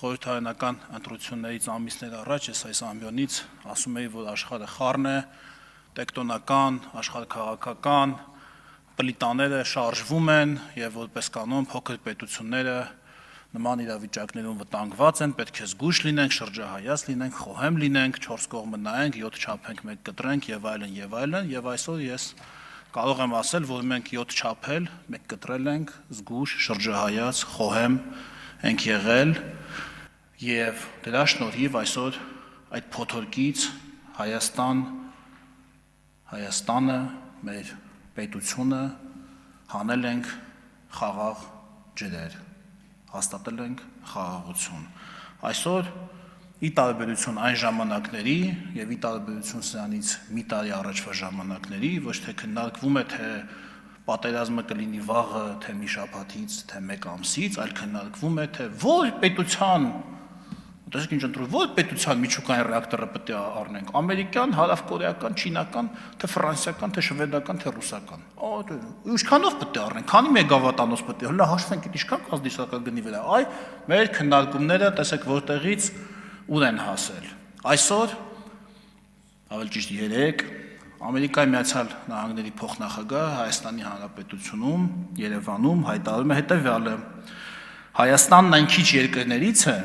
խորհրդարանական ընտրություններից ամիսներ առաջ ես այս ամբիոնից ասում էի, որ աշխարհը խառն է, տեկտոնական, աշխարհաքաղաքական, պլիտաները շարժվում են եւ որպես կանոն փոքր պետությունները նման իրավիճակներում վտանգված են, պետք է զգույշ լինենք, շրջահայաց լինենք, խոհեմ լինենք, 4 կողմը նայենք, 7 չափենք, 1 կտրենք եւ այլն եւ այլն, եւ այսօր ես կարող եմ ասել, որ մենք 7 չափել, 1 կտրել ենք, զգույշ, շրջահայաց, խոհեմ ենք եղել եւ դրա շնորհիվ այսօր այդ փոթորկից Հայաստանը, մեր պետությունը հանել ենք խաղաղ ջրեր, հաստատել ենք խաղաղություն։ Այսօր ի տարբերություն այն ժամանակների եւ ի տարբերություն սրանից մի տարի առաջվա ժամանակների ոչ թե քննարկվում է թե պատերազմը կլինի վաղը, թե մի շաբաթից, թե 1 ամսից, այլ քննարկվում է թե որ պետության Տեսեք ինչ ընտրում, որ պետության միջուկային ռեակտորը պետք է առնենք, ամերիկյան, հարավկորեական, չինական, թե ֆրանսիական, թե շվեդական, թե ռուսական։ Ինչքանով պետք է առնենք, քանի մեգավատանոց պետք է, հələ հաշվենք, ինչքան կազդիսակագնի վրա։ Այ մեր քննարկումները, տեսեք, որտեղից ուր են հասել։ Այսօր, ավելի ճիշտ 3, Ամերիկայի Միացյալ Նահանգների փոխնախագահ Հայաստանի Հանրապետությունում, Երևանում հայտարարում է հետևյալը. Հայաստանն այն քիչ երկրներից է,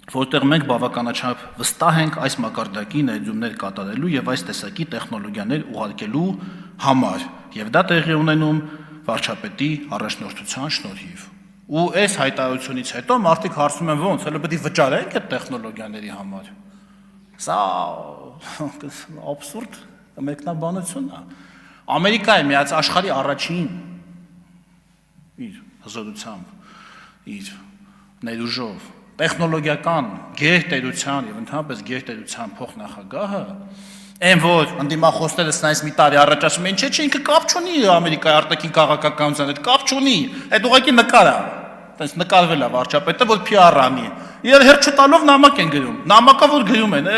որտեղ մենք բավականաչափ վստահ ենք այս մակարդակի ներդրումներ կատարելու եւ այս տեսակի տեխնոլոգիաներ ուղարկելու համար, եւ դա տեղի ունենում վարչապետի առաջնորդության շնորհիվ։ Ու այս հայտարարությունից հետո մարդիկ հարցում են ոնց, հələ պետք է վճարենք այդ տեխնոլոգիաների համար։ Սա աբսուրդ մեկնաբանություն է։ Ամերիկայի միած աշխարհի առաջին իր հզորությամբ, իր ներուժով տեխնոլոգիական գերտերության եւ ընդհանրապես գերտերության փոխնախագահը այն որ ընդդիմախոսները սնայից մի տարի առաջ ասում են չէ ինքը կապ չունի Ամերիկայի արտաքին քաղաքականության հետ կապ չունի այդ ուղղակի նկար է այտենց նկարվել է վարչապետը որ PR անի իրար հերթ չտալով նամակ են գրում նամակը որ գրում են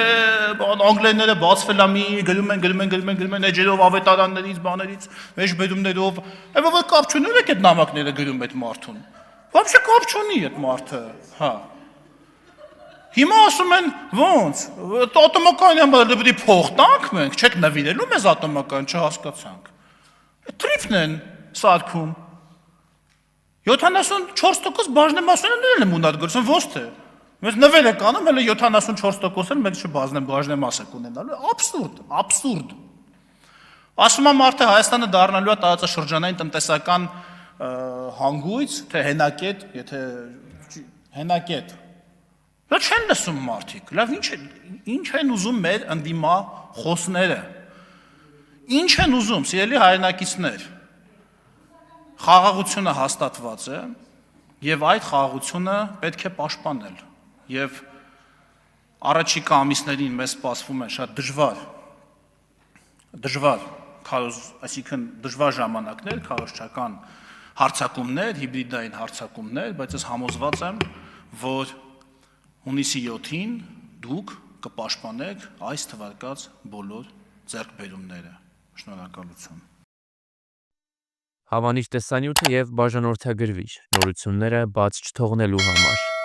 անգլերենները բացվել է մի գրում են էջերով ավետարաններից բաներից մեջբերումներով այո որ կապ չունի եք այդ նամակները գրում այդ մարդուն вообще կապ չունի այդ մարդը հա Հիմա ասում են ոնց, ատոմակայանի համար պետք է փող տանք մենք, չեք նվիրելու մեզ ատոմակայան, չհասկացանք։ Տրիփն են սարքում։ 74% բաժնեմասություններն են ունդ գործում, ո՞նց թե։ Մենք նվեր եք անում, հələ 74% էլ մենք չբաժնեմաս եք ունենալու, աբսուրդ։ Ասում եմ արդեն Հայաստանը դառնալու է տարածաշրջանային տնտեսական հանգույց, թե հենակետ, եթե հենակետ Դա չեն լսում մարդիկ, լավ ինչ են ուզում մեր ընդդիմախոսները, ինչ են ուզում, սիրելի հայրենակիցներ, խաղաղությունը հաստատված է և այդ խաղաղությունը պետք է պաշտպանել և առաջիկա ամիսներին մեզ սպասվում է շատ այսինքն դժվար ժամանակներ, քարոզչական հարձակումներ, հիբրիդային հարձակումներ, բայց ես համոզված եմ, որ Հունիսի 7-ին դուք կպաշտպանեք այս թվարկած բոլոր ձեռքբերումները։ Շնորհակալություն։ Հավանիչ տեսանյութը եւ բաժանորդագրվիչ նորությունները բաց չթողնելու համար